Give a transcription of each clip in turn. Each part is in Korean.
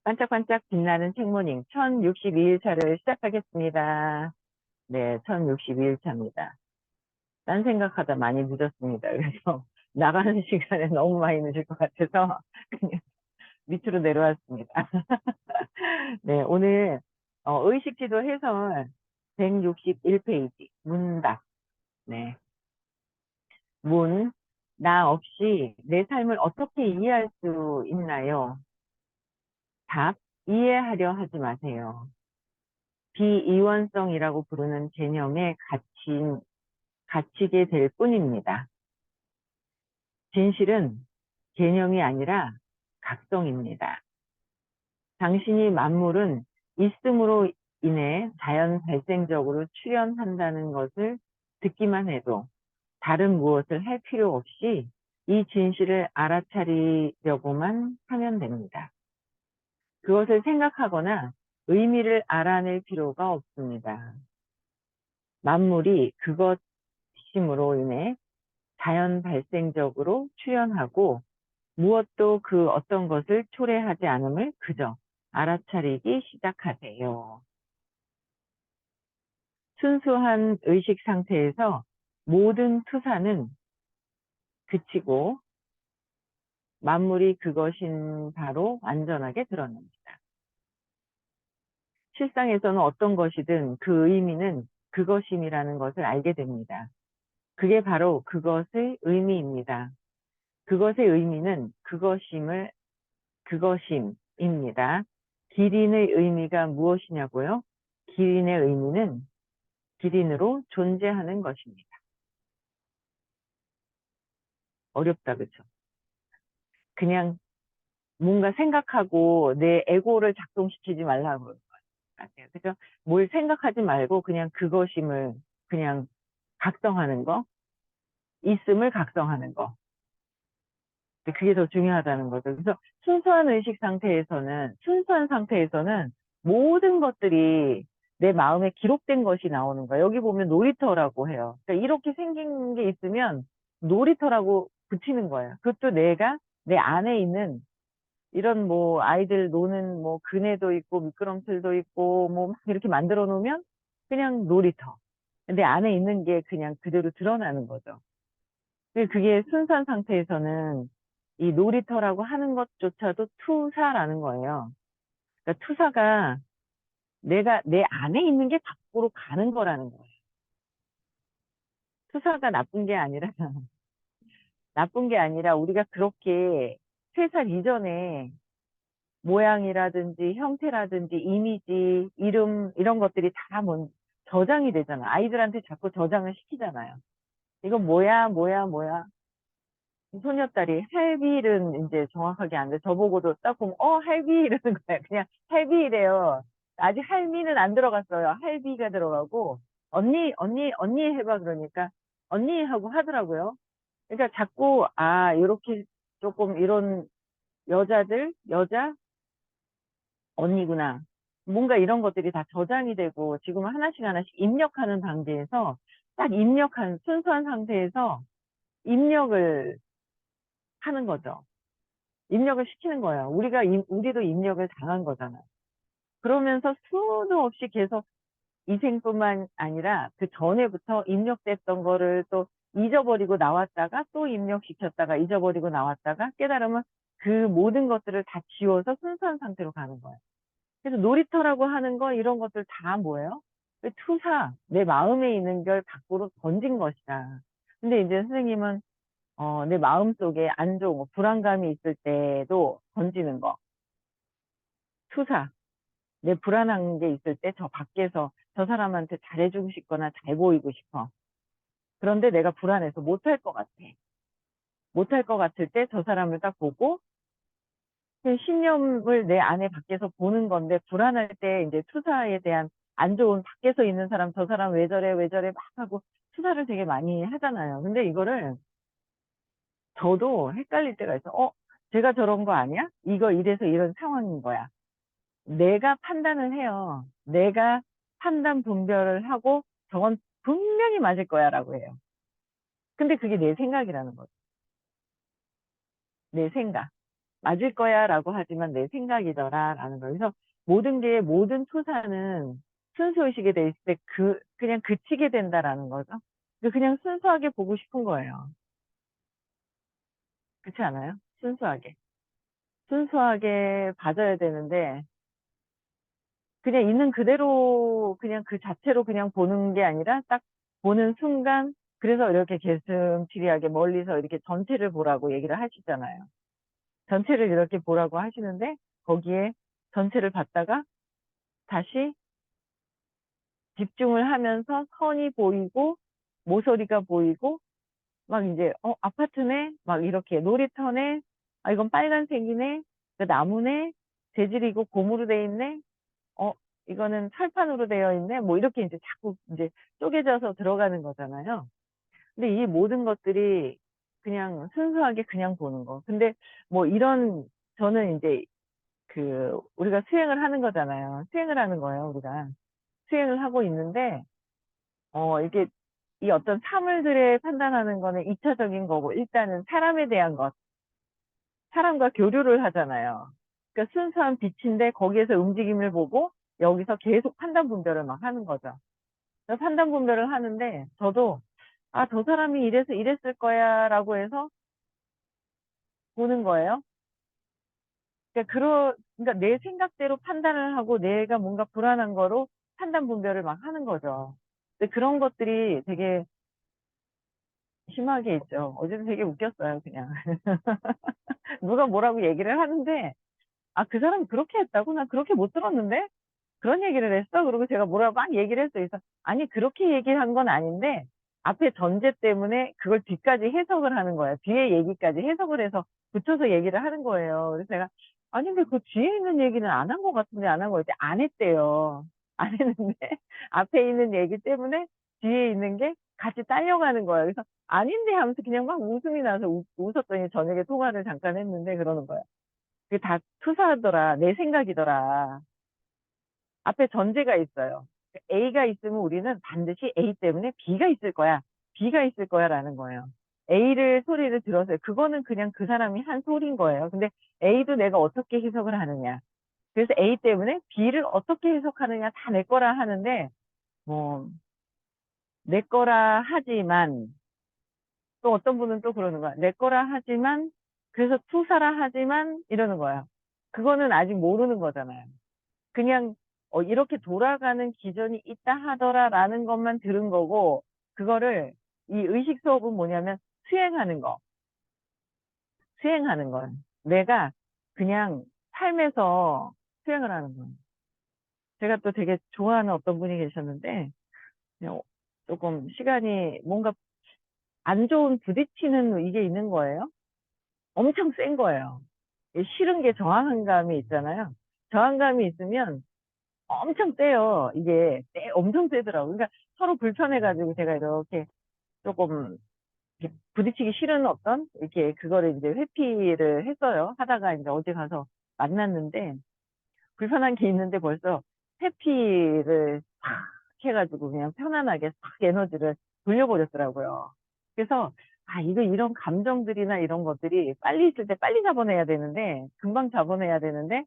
반짝반짝 빛나는 책모닝 1062일차를 시작하겠습니다. 네, 1062일차입니다. 딴 생각하다 많이 늦었습니다. 그래서 나가는 시간에 너무 많이 늦을 것 같아서 그냥 밑으로 내려왔습니다. 네, 오늘 의식지도 해설 161페이지 문답. 네, 나 없이 내 삶을 어떻게 이해할 수 있나요? 답, 이해하려 하지 마세요. 비이원성이라고 부르는 개념에 갇히게 될 뿐입니다. 진실은 개념이 아니라 각성입니다. 당신이 만물은 있음으로 인해 자연 발생적으로 출현한다는 것을 듣기만 해도 다른 무엇을 할 필요 없이 이 진실을 알아차리려고만 하면 됩니다. 그것을 생각하거나 의미를 알아낼 필요가 없습니다. 만물이 그것임으로 인해 자연 발생적으로 출현하고 무엇도 그 어떤 것을 초래하지 않음을 그저 알아차리기 시작하세요. 순수한 의식 상태에서 모든 투사는 그치고 만물이 그것인 바로 완전하게 드러납니다. 실상에서는 어떤 것이든 그 의미는 그것임이라는 것을 알게 됩니다. 그게 바로 그것의 의미입니다. 그것의 의미는 그것임입니다. 기린의 의미가 무엇이냐고요? 기린의 의미는 기린으로 존재하는 것입니다. 어렵다, 그쵸? 그냥 뭔가 생각하고 내 에고를 작동시키지 말라고 그럴 것 같아요. 그죠? 뭘 생각하지 말고 그냥 그것임을 그냥 각성하는 거, 있음을 각성하는 거. 그게 더 중요하다는 거죠. 그래서 순수한 상태에서는 모든 것들이 내 마음에 기록된 것이 나오는 거예요. 여기 보면 놀이터라고 해요. 그러니까 이렇게 생긴 게 있으면 놀이터라고 붙이는 거예요. 그것도 내가 내 안에 있는 이런 뭐 아이들 노는 뭐 그네도 있고 미끄럼틀도 있고 뭐 막 이렇게 만들어 놓으면 그냥 놀이터. 내 안에 있는 게 그냥 그대로 드러나는 거죠. 그게 순수한 상태에서는 이 놀이터라고 하는 것조차도 투사라는 거예요. 그러니까 투사가 내가 내 안에 있는 게 밖으로 가는 거라는 거예요. 투사가 나쁜 게 아니라 우리가 그렇게 3살 이전에 모양이라든지 형태라든지 이미지, 이름 이런 것들이 다 저장이 되잖아. 아이들한테 자꾸 저장을 시키잖아요. 이거 뭐야. 소녀딸이 할비는 이제 정확하게 안 돼. 저보고도 딱 보면 할비 이러는 거예요. 그냥 할비래요. 아직 할미는 안 들어갔어요. 할비가 들어가고 언니 해봐 그러니까 언니 하고 하더라고요. 그러니까 자꾸 이렇게 조금 이런 여자 언니구나. 뭔가 이런 것들이 다 저장이 되고 지금 하나씩 입력하는 단계에서 딱 순수한 상태에서 입력을 하는 거죠. 입력을 시키는 거예요. 우리도 입력을 당한 거잖아요. 그러면서 수도 없이 계속 이 생뿐만 아니라 그 전에부터 입력됐던 거를 또 잊어버리고 나왔다가 또 입력시켰다가 잊어버리고 나왔다가 깨달으면 그 모든 것들을 다 지워서 순수한 상태로 가는 거예요. 그래서 놀이터라고 하는 거 이런 것들 다 뭐예요? 투사, 내 마음에 있는 걸 밖으로 던진 것이다. 근데 이제 선생님은 내 마음속에 안 좋은 거, 불안감이 있을 때도 던지는 거. 투사. 내 불안한 게 있을 때 저 밖에서 저 사람한테 잘해주고 싶거나 잘 보이고 싶어. 그런데 내가 불안해서 못할 것 같아. 못할 것 같을 때 저 사람을 딱 보고 신념을 내 안에 밖에서 보는 건데 불안할 때 이제 투사에 대한 안 좋은 밖에서 있는 사람 저 사람 왜 저래 막 하고 투사를 되게 많이 하잖아요. 근데 이거를 저도 헷갈릴 때가 있어. 제가 저런 거 아니야? 이거 이래서 이런 상황인 거야. 내가 판단을 해요. 내가 판단 분별을 하고 저건 분명히 맞을 거야 라고 해요. 근데 그게 내 생각이라는 거죠. 내 생각. 맞을 거야 라고 하지만 내 생각이더라 라는 거. 그래서 모든 투사는 순수의식에 돼 있을 때 그냥 그치게 된다라는 거죠. 그냥 순수하게 보고 싶은 거예요. 그렇지 않아요? 순수하게. 순수하게 봐줘야 되는데, 그냥 있는 그대로 그냥 그 자체로 그냥 보는 게 아니라 딱 보는 순간, 그래서 이렇게 개슴치레하게 멀리서 이렇게 전체를 보라고 얘기를 하시잖아요. 전체를 이렇게 보라고 하시는데, 거기에 전체를 봤다가 다시 집중을 하면서 선이 보이고, 모서리가 보이고, 막 이제, 아파트네? 막 이렇게 놀이터네? 아, 이건 빨간색이네? 그 나무네? 재질이고 고무로 돼 있네? 어, 이거는 철판으로 되어 있네? 뭐 이렇게 이제 자꾸 이제 쪼개져서 들어가는 거잖아요. 근데 이 모든 것들이 그냥 순수하게 그냥 보는 거. 근데 뭐 저는 이제 우리가 수행을 하는 거잖아요. 수행을 하는 거예요, 우리가. 수행을 하고 있는데, 이게 이 어떤 사물들에 판단하는 거는 2차적인 거고, 일단은 사람에 대한 것, 사람과 교류를 하잖아요. 그러니까 순수한 빛인데 거기에서 움직임을 보고 여기서 계속 판단 분별을 막 하는 거죠. 그래서 판단 분별을 하는데 저도 아, 저 사람이 이래서 이랬을 거야 라고 해서 보는 거예요. 그러니까 내 생각대로 판단을 하고 내가 뭔가 불안한 거로 판단 분별을 막 하는 거죠. 근데 그런 것들이 되게 심하게 있죠. 어제도 되게 웃겼어요, 그냥. 누가 뭐라고 얘기를 하는데, 아, 그 사람이 그렇게 했다고? 난 그렇게 못 들었는데? 그런 얘기를 했어? 그리고 제가 뭐라고 막 얘기를 했어요. 그래서, 아니, 그렇게 얘기를 한 건 아닌데, 앞에 전제 때문에 그걸 뒤까지 해석을 하는 거예요. 뒤에 얘기까지 해석을 해서 붙여서 얘기를 하는 거예요. 그래서 제가, 아니, 근데 그 뒤에 있는 얘기는 안 한 것 같은데, 안 한 거였지? 안 했대요. 안 했는데, 앞에 있는 얘기 때문에 뒤에 있는 게 같이 딸려가는 거예요. 그래서, 아닌데 하면서 그냥 막 웃음이 나서 웃었더니 저녁에 통화를 잠깐 했는데 그러는 거예요. 그게 다 투사하더라. 내 생각이더라. 앞에 전제가 있어요. A가 있으면 우리는 반드시 A 때문에 B가 있을 거야. B가 있을 거야 라는 거예요. 소리를 들었어요. 그거는 그냥 그 사람이 한 소리인 거예요. 근데 A도 내가 어떻게 해석을 하느냐. 그래서 A 때문에 B를 어떻게 해석하느냐 다 내 거라 하는데, 뭐, 내 거라 하지만, 또 어떤 분은 또 그러는 거야. 내 거라 하지만, 그래서 투사라 하지만, 이러는 거야. 그거는 아직 모르는 거잖아요. 그냥 이렇게 돌아가는 기전이 있다 하더라라는 것만 들은 거고, 그거를 이 의식 수업은 뭐냐면 수행하는 거, 수행하는 거예요. 내가 그냥 삶에서 수행을 하는 거예요. 제가 또 되게 좋아하는 어떤 분이 계셨는데, 그냥 조금 시간이 뭔가 안 좋은 부딪히는 이게 있는 거예요. 엄청 센 거예요. 싫은 게 저항감이 있잖아요. 저항감이 있으면 엄청 세요. 엄청 세더라고요. 그러니까 서로 불편해가지고 제가 이렇게 조금 이렇게 부딪히기 싫은 이렇게 그거를 이제 회피를 했어요. 하다가 이제 어디 가서 만났는데 불편한 게 있는데 벌써 회피를 팍 해가지고 그냥 편안하게 싹 에너지를 돌려버렸더라고요. 그래서 이런 감정들이나 이런 것들이 빨리 있을 때 빨리 잡아내야 되는데 금방 잡아내야 되는데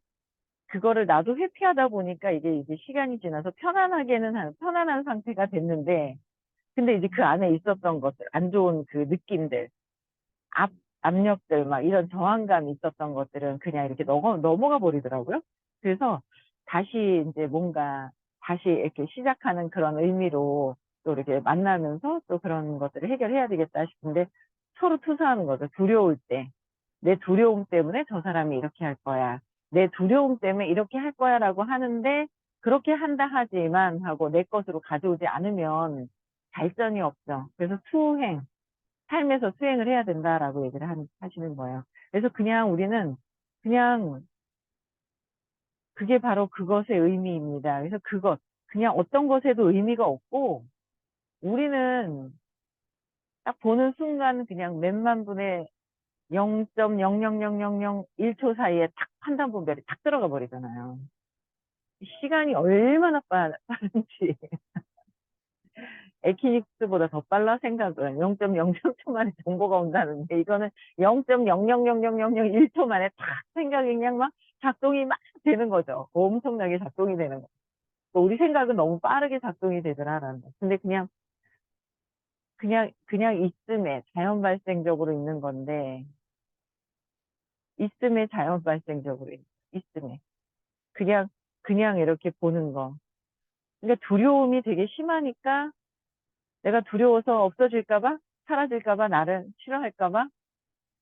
그거를 나도 회피하다 보니까 이제 시간이 지나서 편안한 상태가 됐는데, 근데 이제 그 안에 있었던 것들, 안 좋은 그 느낌들, 압, 압력들, 막 이런 저항감이 있었던 것들은 그냥 이렇게 넘어가 버리더라고요. 그래서 다시 이제 다시 이렇게 시작하는 그런 의미로 또 이렇게 만나면서 또 그런 것들을 해결해야 되겠다 싶은데 서로 투사하는 거죠. 두려울 때. 내 두려움 때문에 저 사람이 이렇게 할 거야. 내 두려움 때문에 이렇게 할 거야라고 하는데 그렇게 한다 하지만 하고 내 것으로 가져오지 않으면 발전이 없죠. 그래서 삶에서 수행을 해야 된다라고 얘기를 하시는 거예요. 그래서 그냥 우리는 그냥 그게 바로 그것의 의미입니다. 그래서 그냥 어떤 것에도 의미가 없고 우리는 딱 보는 순간 그냥 몇만 분의 0.0000001초 사이에 딱 판단 분별이 딱 들어가 버리잖아요. 시간이 얼마나 빠른지. 에키닉스보다 더 빨라 생각은 0.00초 만에 정보가 온다는데 이거는 0.0000001초 만에 탁 생각이 그냥 막 작동이 막 되는 거죠. 엄청나게 작동이 되는 거. 우리 생각은 너무 빠르게 작동이 되더라라는 거. 근데 그냥 있음에 자연 발생적으로 있는 건데 있음에 자연 발생적으로 있음에 그냥 이렇게 보는 거. 그러니까 두려움이 되게 심하니까 내가 두려워서 없어질까봐, 사라질까봐, 나를 싫어할까봐,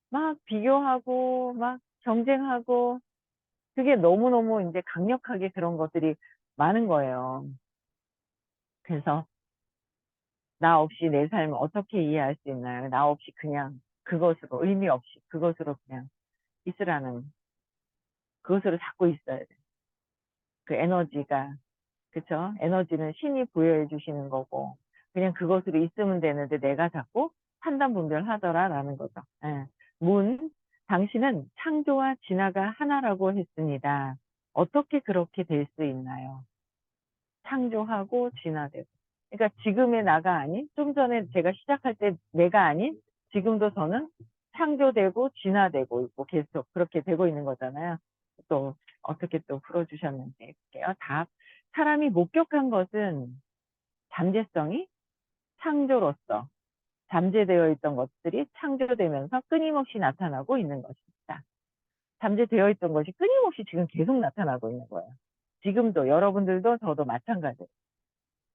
막 비교하고, 막 경쟁하고, 그게 너무너무 이제 강력하게 그런 것들이 많은 거예요. 그래서 나 없이 내 삶을 어떻게 이해할 수 있나요? 나 없이 그냥 그것으로, 의미 없이 그것으로 그냥 있으라는, 그것으로 자꾸 있어야 돼. 그 에너지가, 그쵸? 에너지는 신이 부여해 주시는 거고, 그냥 그것으로 있으면 되는데 내가 자꾸 판단 분별하더라라는 거죠. 예. 당신은 창조와 진화가 하나라고 했습니다. 어떻게 그렇게 될 수 있나요? 창조하고 진화되고. 그러니까 지금의 나가 아닌, 좀 전에 제가 시작할 때 내가 아닌, 지금도 저는 창조되고 진화되고 있고 계속 그렇게 되고 있는 거잖아요. 또 어떻게 또 풀어주셨는지 볼게요. 답. 사람이 목격한 것은 잠재성이 창조로서 잠재되어 있던 것들이 창조되면서 끊임없이 나타나고 있는 것입니다. 잠재되어 있던 것이 끊임없이 지금 계속 나타나고 있는 거예요. 지금도 여러분들도 저도 마찬가지예요.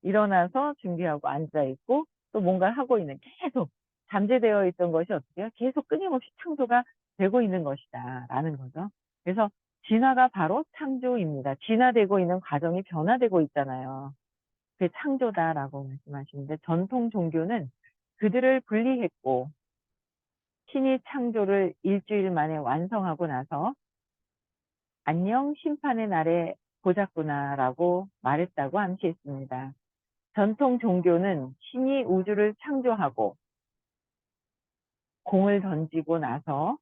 일어나서 준비하고 앉아있고 또 뭔가를 하고 있는 계속 잠재되어 있던 것이 어떻게 해요? 계속 끊임없이 창조가 되고 있는 것이다 라는 거죠. 그래서 진화가 바로 창조입니다. 진화되고 있는 과정이 변화되고 있잖아요. 그게 창조다라고 말씀하시는데 전통 종교는 그들을 분리했고 신이 창조를 일주일 만에 완성하고 나서 안녕 심판의 날에 보자꾸나라고 말했다고 암시했습니다. 전통 종교는 신이 우주를 창조하고 공을 던지고 나서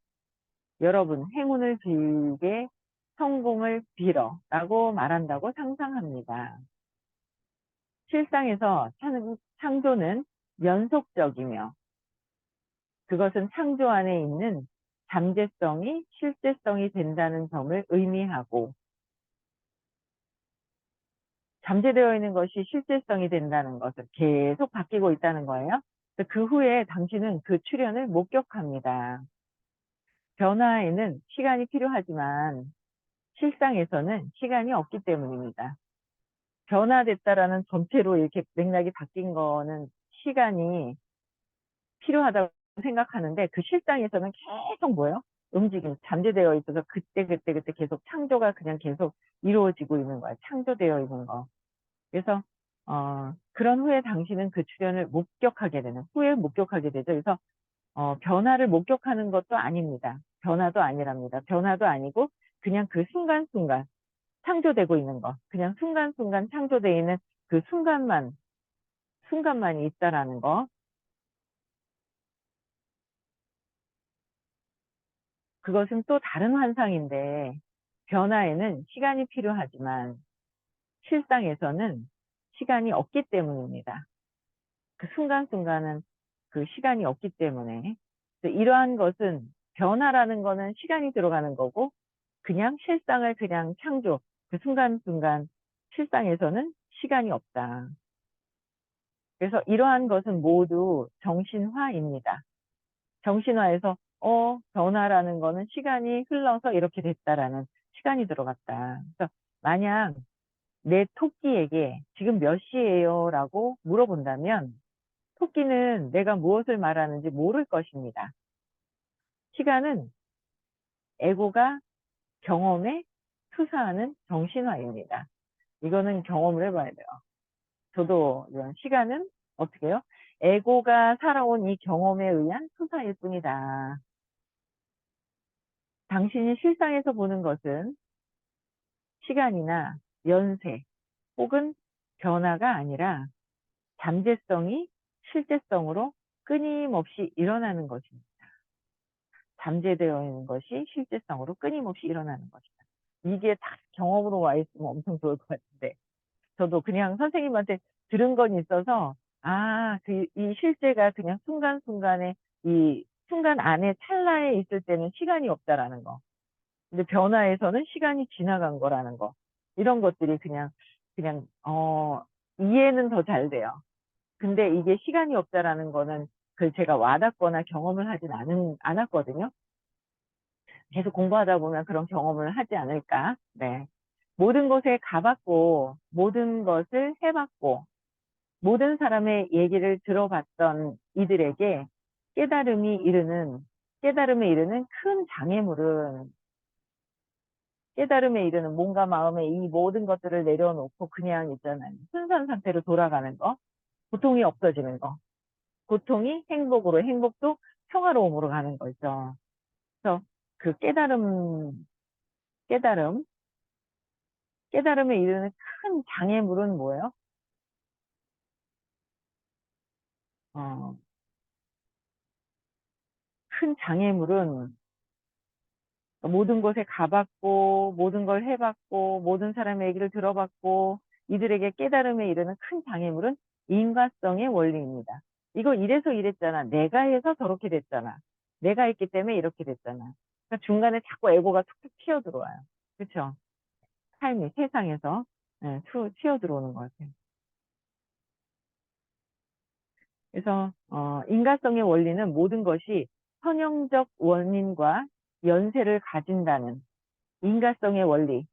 여러분 행운을 빌게 성공을 빌어 라고 말한다고 상상합니다. 실상에서 창조는 연속적이며 그것은 창조 안에 있는 잠재성이 실제성이 된다는 점을 의미하고 잠재되어 있는 것이 실제성이 된다는 것을 계속 바뀌고 있다는 거예요. 그 후에 당신은 그 출현을 목격합니다. 변화에는 시간이 필요하지만 실상에서는 시간이 없기 때문입니다. 변화됐다라는 전체로 이렇게 맥락이 바뀐 거는 시간이 필요하다고 생각하는데 그 실상에서는 계속 뭐예요? 움직임, 잠재되어 있어서 그때 계속 창조가 그냥 계속 이루어지고 있는 거야. 창조되어 있는 거. 그래서 그런 후에 당신은 그 출현을 목격하게 되는, 후에 목격하게 되죠. 그래서 변화를 목격하는 것도 아닙니다. 변화도 아니랍니다. 변화도 아니고 그냥 그 순간순간 창조되고 있는 거. 그냥 순간순간 창조되어 있는 그 순간만이 있다라는 거. 그것은 또 다른 환상인데 변화에는 시간이 필요하지만 실상에서는 시간이 없기 때문입니다. 그 순간순간은 그 시간이 없기 때문에 이러한 것은 변화라는 거는 시간이 들어가는 거고 그냥 실상을 그냥 창조 그 순간순간 실상에서는 시간이 없다. 그래서 이러한 것은 모두 정신화입니다. 정신화에서 변화라는 거는 시간이 흘러서 이렇게 됐다라는 시간이 들어갔다. 그래서 만약 내 토끼에게 지금 몇 시예요? 라고 물어본다면 토끼는 내가 무엇을 말하는지 모를 것입니다. 시간은 에고가 경험에 투사하는 정신화입니다. 이거는 경험을 해봐야 돼요. 저도 이런 시간은 어떻게 해요? 에고가 살아온 이 경험에 의한 투사일 뿐이다. 당신이 실상에서 보는 것은 시간이나 연세 혹은 변화가 아니라 잠재성이 실제성으로 끊임없이 일어나는 것입니다. 잠재되어 있는 것이 실제성으로 끊임없이 일어나는 것이다. 이게 다 경험으로 와 있으면 엄청 좋을 것 같은데 저도 그냥 선생님한테 들은 건 있어서 이 실제가 그냥 순간순간에, 이 순간 안에 찰나에 있을 때는 시간이 없다라는 거. 근데 변화에서는 시간이 지나간 거라는 거. 이런 것들이 이해는 더 잘 돼요. 근데 이게 시간이 없다라는 거는 제가 와닿거나 경험을 하진 않았거든요. 계속 공부하다 보면 그런 경험을 하지 않을까. 네. 모든 곳에 가봤고, 모든 것을 해봤고, 모든 사람의 얘기를 들어봤던 이들에게 깨달음에 이르는 큰 장애물은, 깨달음에 이르는 몸과 마음의 이 모든 것들을 내려놓고 그냥 있잖아요. 순수한 상태로 돌아가는 거, 고통이 없어지는 거, 고통이 행복으로, 행복도 평화로움으로 가는 거죠. 그래서 그 깨달음, 깨달음에 이르는 큰 장애물은 뭐예요? 어, 큰 장애물은 모든 곳에 가봤고, 모든 걸 해봤고, 모든 사람의 얘기를 들어봤고, 이들에게 깨달음에 이르는 큰 장애물은 인과성의 원리입니다. 이거 이래서 이랬잖아. 내가 해서 저렇게 됐잖아. 내가 했기 때문에 이렇게 됐잖아. 그러니까 중간에 자꾸 에고가 툭툭 튀어들어와요. 그렇죠? 삶이 세상에서 튀어들어오는 것 같아요. 그래서 인과성의 원리는 모든 것이 선형적 원인과 연쇄를 가진다는 인과성의 원리,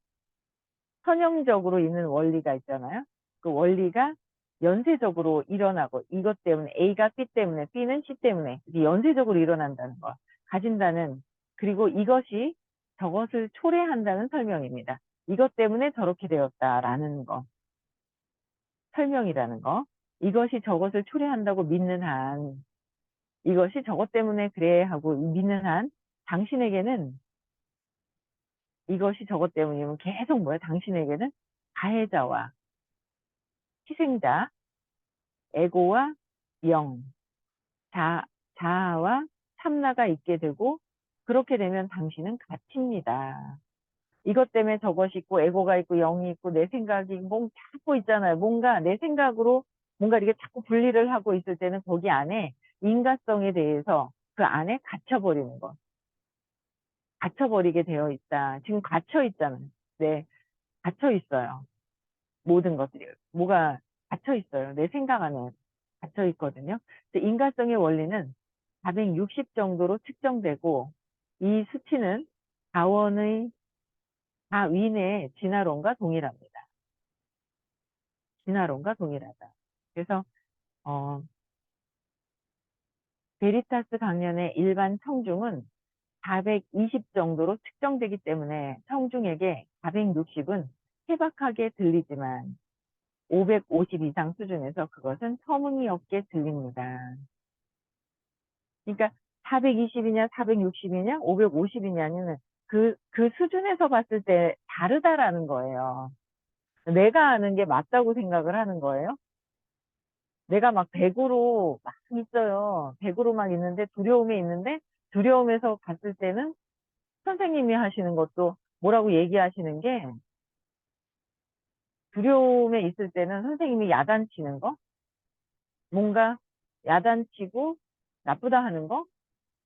선형적으로 있는 원리가 있잖아요. 그 원리가 연쇄적으로 일어나고 이것 때문에 A가 B 때문에 B는 C 때문에 이게 연쇄적으로 일어난다는 거 가진다는 그리고 이것이 저것을 초래한다는 설명입니다. 이것 때문에 저렇게 되었다라는 거 설명이라는 거 이것이 저것을 초래한다고 믿는 한 이것이 저것 때문에 그래 하고 믿는 한 당신에게는 이것이 저것 때문이면 계속 뭐야 당신에게는 가해자와 희생자, 에고와 영, 자, 자아와 참나가 있게 되고 그렇게 되면 당신은 갇힙니다. 이것 때문에 저것이 있고 에고가 있고 영이 있고 내 생각이 자꾸 있잖아요. 뭔가 내 생각으로 뭔가 이렇게 자꾸 분리를 하고 있을 때는 거기 안에 인간성에 대해서 그 안에 갇혀버리는 것. 갇혀버리게 되어 있다. 지금 갇혀 있잖아요. 네, 갇혀 있어요. 모든 것들이. 뭐가 갇혀 있어요. 내 생각 안에 갇혀 있거든요. 인간성의 원리는 460 정도로 측정되고 이 수치는 다원의 다윈의 진화론과 동일합니다. 진화론과 동일하다. 그래서 어, 베리타스 강연의 일반 청중은 420 정도로 측정되기 때문에 청중에게 460은 해박하게 들리지만 550 이상 수준에서 그것은 터무니없게 들립니다. 그러니까 420이냐, 460이냐, 550이냐는 그 수준에서 봤을 때 다르다라는 거예요. 내가 아는 게 맞다고 생각을 하는 거예요. 내가 막 100으로 막 있어요. 100으로 막 있는데 두려움에 있는데 두려움에서 봤을 때는 선생님이 하시는 것도 뭐라고 얘기하시는 게 두려움에 있을 때는 선생님이 야단치는 거, 뭔가 야단치고 나쁘다 하는 거,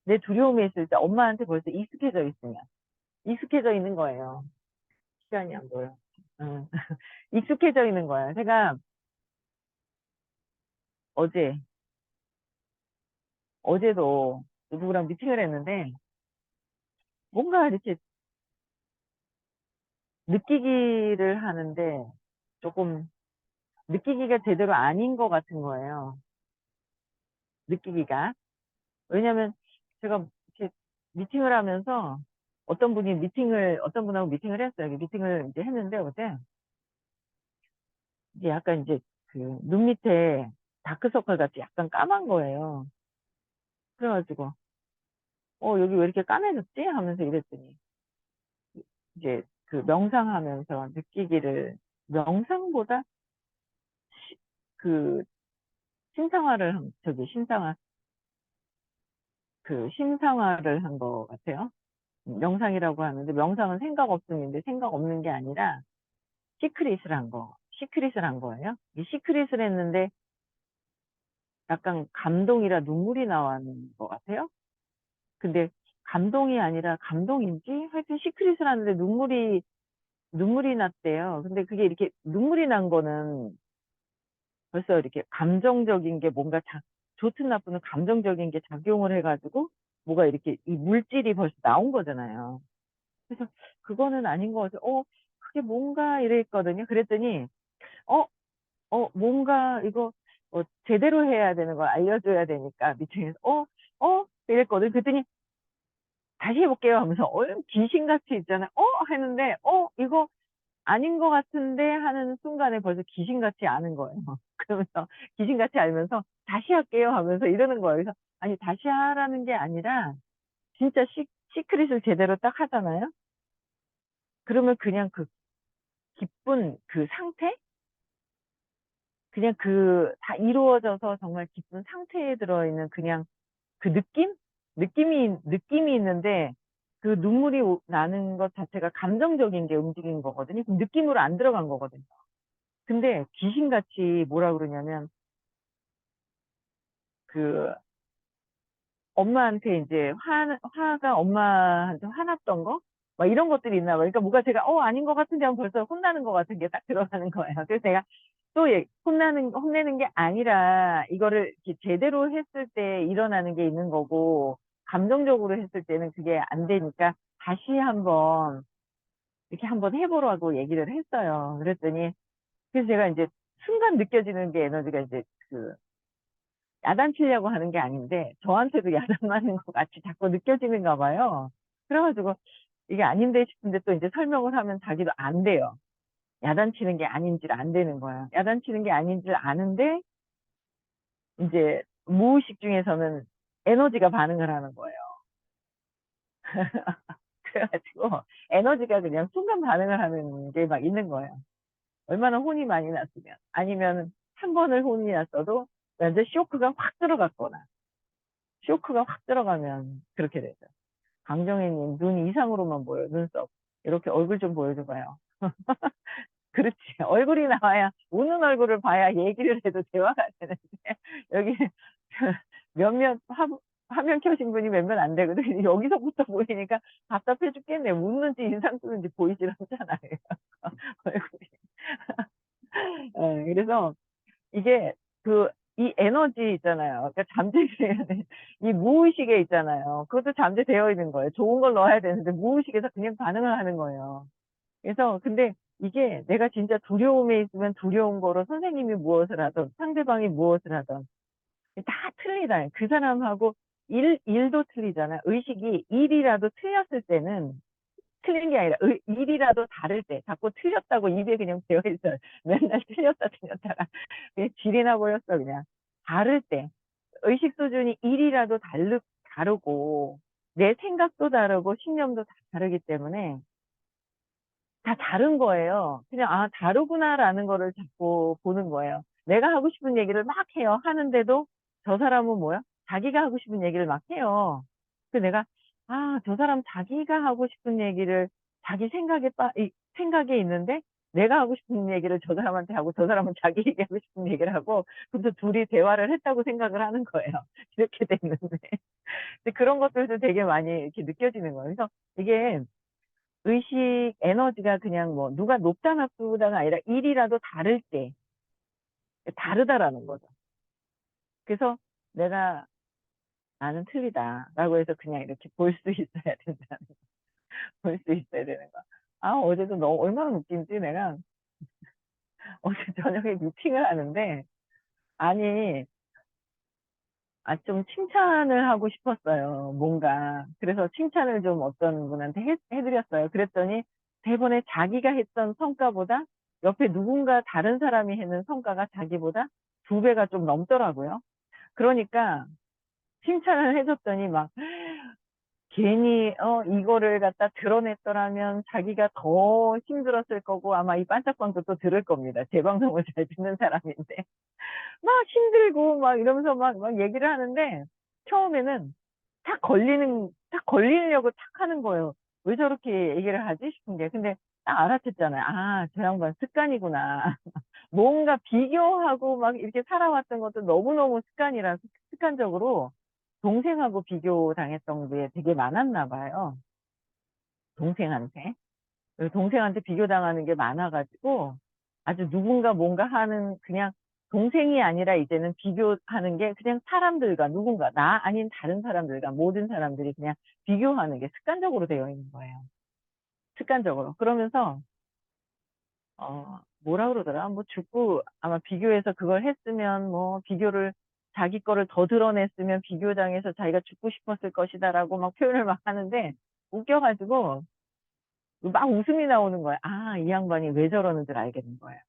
내 두려움에 있을 때 엄마한테 벌써 익숙해져 있는 거예요. 시간이 안 보여. 응. 익숙해져 있는 거예요. 제가 어제, 어제도 누구랑 미팅을 했는데 뭔가 이렇게 느끼기를 하는데 조금 느끼기가 제대로 아닌 것 같은 거예요. 느끼기가. 왜냐면 제가 이렇게 미팅을 하면서 어떤 분하고 미팅을 했어요. 미팅을 이제 했는데 어제 이제 약간 이제 그 눈 밑에 다크서클 같이 약간 까만 거예요. 그래가지고 여기 왜 이렇게 까매졌지? 하면서 이랬더니 이제 그 명상하면서 느끼기를 명상보다 그 심상화를 한 것 같아요. 명상이라고 하는데 명상은 생각 없음인데 생각 없는 게 아니라 시크릿을 한 거예요. 이 시크릿을 했는데 약간 감동이라 눈물이 나는 것 같아요. 근데 감동이 아니라 감동인지 하여튼 시크릿을 하는데 눈물이 났대요. 근데 그게 이렇게 눈물이 난 거는 벌써 이렇게 감정적인 게 뭔가 좋든 나쁘든 감정적인 게 작용을 해가지고 뭐가 이렇게 이 물질이 벌써 나온 거잖아요. 그래서 그거는 아닌 것 같아요. 그게 뭔가 이랬거든요. 그랬더니 어, 뭔가 이거 제대로 해야 되는 걸 알려줘야 되니까 미팅에서 이랬거든요. 그랬더니 다시 해볼게요 하면서 귀신같이 있잖아요. 했는데 이거 아닌 것 같은데 하는 순간에 벌써 귀신같이 아는 거예요. 그러면서 귀신같이 알면서 다시 할게요 하면서 이러는 거예요. 그래서 아니 다시 하라는 게 아니라 진짜 시크릿을 제대로 딱 하잖아요. 그러면 그냥 그 기쁜 그 상태? 그냥 그 다 이루어져서 정말 기쁜 상태에 들어있는 그냥 그 느낌이 있는데 그 눈물이 나는 것 자체가 감정적인 게 움직인 거거든요. 그럼 느낌으로 안 들어간 거거든요. 근데 귀신같이 뭐라 그러냐면 그 엄마한테 이제 화가 엄마한테 화났던 거? 막 이런 것들이 있나 봐요. 그러니까 뭐가 제가 아닌 것 같은데 하면 벌써 혼나는 것 같은 게 딱 들어가는 거예요. 그래서 내가 또 혼내는 게 아니라 이거를 이렇게 제대로 했을 때 일어나는 게 있는 거고 감정적으로 했을 때는 그게 안 되니까 다시 한번 이렇게 한번 해보라고 얘기를 했어요. 그랬더니 그래서 제가 이제 순간 느껴지는 게 에너지가 이제 그 야단치려고 하는 게 아닌데 저한테도 야단 맞는 것 같이 자꾸 느껴지는가 봐요. 그래가지고 이게 아닌데 싶은데 또 이제 설명을 하면 자기도 안 돼요. 야단치는 게 아닌지를 안 되는 거예요. 야단치는 게 아닌지를 아는데 이제 무의식 중에서는 에너지가 반응을 하는 거예요. 그래가지고 에너지가 그냥 순간 반응을 하는 게 막 있는 거예요. 얼마나 혼이 많이 났으면 아니면 한 번을 혼이 났어도 완전 쇼크가 확 들어가면 그렇게 되죠. 강정혜님 눈 이상으로만 보여 눈썹 이렇게 얼굴 좀 보여줘봐요. 그렇지 얼굴이 나와야 웃는 얼굴을 봐야 얘기를 해도 대화가 되는데 여기 몇몇 화면 켜신 분이 몇몇 안 되거든. 여기서부터 보이니까 답답해 죽겠네. 웃는지 인상 쓰는지 보이질 않잖아요. 얼굴이. 그래서 이게 이 에너지 있잖아요. 그러니까 잠재되는 이 무의식에 있잖아요. 그것도 잠재되어 있는 거예요. 좋은 걸 넣어야 되는데 무의식에서 그냥 반응을 하는 거예요. 그래서 근데 이게 내가 진짜 두려움에 있으면 두려운 거로 선생님이 무엇을 하든 상대방이 무엇을 하든 다 틀리다. 그 사람하고 일도 틀리잖아. 의식이 일이라도 틀렸을 때는 틀린 게 아니라 일이라도 다를 때 자꾸 틀렸다고 입에 그냥 배어 있어요. 맨날 틀렸다가 그냥 지리나 보였어 그냥. 다를 때 의식 수준이 일이라도 다르고 내 생각도 다르고 신념도 다 다르기 때문에 다 다른 거예요. 그냥 다르구나라는 거를 자꾸 보는 거예요. 내가 하고 싶은 얘기를 막 해요. 하는데도 저 사람은 뭐야? 자기가 하고 싶은 얘기를 막 해요. 그래서 내가 저 사람 자기가 하고 싶은 얘기를 자기 생각에 있는데 내가 하고 싶은 얘기를 저 사람한테 하고 저 사람은 자기 얘기하고 싶은 얘기를 하고 그래서 둘이 대화를 했다고 생각을 하는 거예요. 이렇게 됐는데. 근데 그런 것들도 되게 많이 이렇게 느껴지는 거예요. 그래서 이게 의식 에너지가 그냥 뭐 누가 높다 나쁘다가 아니라 일이라도 다를 때 다르다라는 거죠. 그래서 내가 나는 틀리다라고 해서 그냥 이렇게 볼 수 있어야 된다는 거. 볼 수 있어야 되는 거. 어제도 너무 얼마나 웃긴지 내가 어제 저녁에 미팅을 하는데 아니 좀 칭찬을 하고 싶었어요. 뭔가. 그래서 칭찬을 좀 어떤 분한테 해드렸어요. 그랬더니 대본에 자기가 했던 성과보다 옆에 누군가 다른 사람이 했는 성과가 자기보다 2배가 좀 넘더라고요. 그러니까 칭찬을 해줬더니 막 괜히 이거를 갖다 드러냈더라면 자기가 더 힘들었을 거고 아마 이 반짝방도 또 들을 겁니다. 제 방송을 잘 듣는 사람인데. 막 힘들고 막 이러면서 막 얘기를 하는데 처음에는 탁 걸리려고 탁 하는 거예요. 왜 저렇게 얘기를 하지 싶은 게. 근데 딱 알아챘잖아요. 저 양반 습관이구나. 뭔가 비교하고 막 이렇게 살아왔던 것도 너무너무 습관적으로 동생하고 비교 당했던 게 되게 많았나 봐요. 동생한테. 그리고 동생한테 비교당하는 게 많아가지고 아주 누군가 뭔가 하는 그냥 동생이 아니라 이제는 비교하는 게 그냥 사람들과 누군가 나 아닌 다른 사람들과 모든 사람들이 그냥 비교하는 게 습관적으로 되어 있는 거예요. 습관적으로. 그러면서 뭐라 그러더라? 뭐 죽고 아마 비교해서 그걸 했으면 뭐 비교를 자기 거를 더 드러냈으면 비교당해서 자기가 죽고 싶었을 것이다라고 막 표현을 막 하는데 웃겨가지고 막 웃음이 나오는 거예요. 아, 이 양반이 왜 저러는 줄 알게 된 거예요.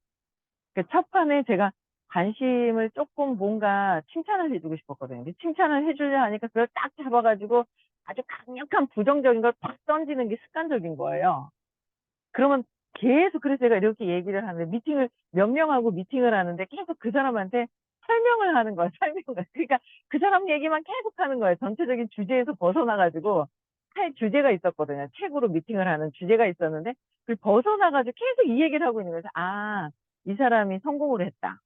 그 첫판에 제가 관심을 조금 뭔가 칭찬을 해주고 싶었거든요. 근데 칭찬을 해주려 하니까 그걸 딱 잡아가지고 아주 강력한 부정적인 걸 팍 던지는 게 습관적인 거예요. 그러면 계속 그래서 제가 이렇게 얘기를 하는데 몇 명하고 미팅을 하는데 계속 그 사람한테 설명을 하는 거예요. 설명을. 그러니까 그 사람 얘기만 계속 하는 거예요. 전체적인 주제에서 벗어나가지고 할 주제가 있었거든요. 책으로 미팅을 하는 주제가 있었는데 그 벗어나가지고 계속 이 얘기를 하고 있는 거예요. 아, 이 사람이 성공을 했다.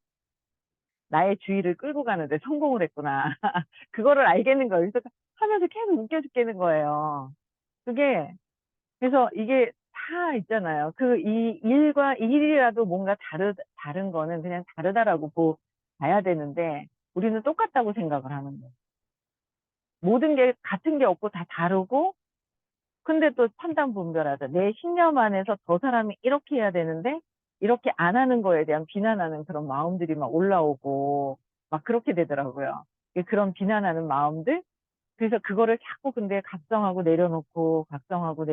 나의 주의를 끌고 가는데 성공을 했구나. 그거를 알겠는 거예요. 그래서 하면서 계속 웃겨 죽겠는 거예요. 그게 그래서 이게 다 있잖아요. 이 일과 일이라도 뭔가 다른 거는 그냥 다르다라고 봐야 되는데, 우리는 똑같다고 생각을 하는 거예요. 모든 게 같은 게 없고 다 다르고, 근데 또 판단 분별하자. 내 신념 안에서 저 사람이 이렇게 해야 되는데, 이렇게 안 하는 거에 대한 비난하는 그런 마음들이 막 올라오고, 막 그렇게 되더라고요. 그런 비난하는 마음들? 그래서 그거를 자꾸 근데 각성하고 내려놓고, 각성하고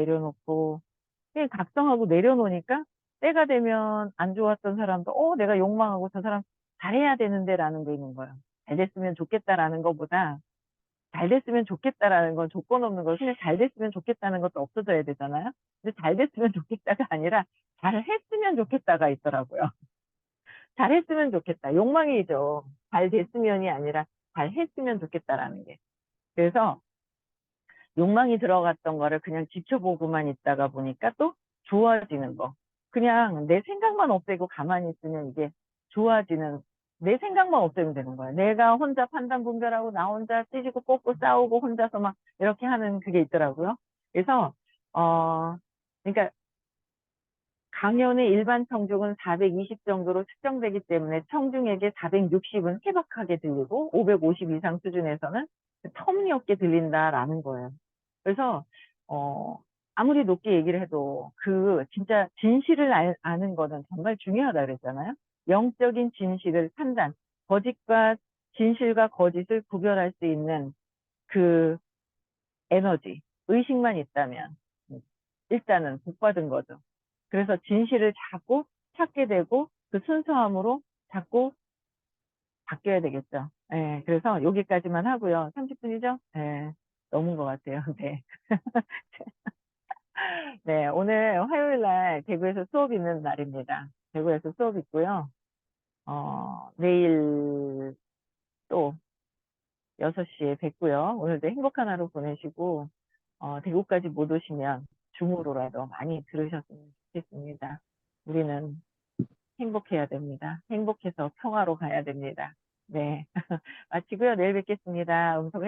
내려놓으니까 때가 되면 안 좋았던 사람도 내가 욕망하고 저 사람 잘해야 되는데 라는 게 있는 거예요. 잘 됐으면 좋겠다라는 것보다 잘 됐으면 좋겠다라는 건 조건 없는 거 그냥 잘 됐으면 좋겠다는 것도 없어져야 되잖아요. 근데 잘 됐으면 좋겠다가 아니라 잘 했으면 좋겠다가 있더라고요. 잘 했으면 좋겠다. 욕망이죠. 잘 됐으면이 아니라 잘 했으면 좋겠다라는 게. 그래서 욕망이 들어갔던 거를 그냥 지켜보고만 있다가 보니까 또 좋아지는 거. 그냥 내 생각만 없애고 가만히 있으면 이게 좋아지는, 내 생각만 없애면 되는 거야. 내가 혼자 판단 분별하고 나 혼자 찌지고 꽂고 싸우고 혼자서 막 이렇게 하는 그게 있더라고요. 그래서, 그러니까 강연의 일반 청중은 420 정도로 측정되기 때문에 청중에게 460은 해박하게 들리고 550 이상 수준에서는 터무니없게 들린다라는 거예요. 그래서 아무리 높게 얘기를 해도 진짜 진실을 아는 거는 정말 중요하다 그랬잖아요. 영적인 진실을 거짓과 진실과 거짓을 구별할 수 있는 그 에너지, 의식만 있다면 일단은 복 받은 거죠. 그래서 진실을 자꾸 찾게 되고 그 순수함으로 자꾸 바뀌어야 되겠죠. 예, 그래서 여기까지만 하고요. 30분이죠? 예, 넘은 것 같아요. 네. 네, 오늘 화요일 날 대구에서 수업 있는 날입니다. 대구에서 수업 있고요. 내일 또 6시에 뵙고요. 오늘도 행복한 하루 보내시고, 대구까지 못 오시면 줌으로라도 많이 들으셨으면 좋겠습니다. 우리는 행복해야 됩니다. 행복해서 평화로 가야 됩니다. 네. 마치고요. 내일 뵙겠습니다. 음성을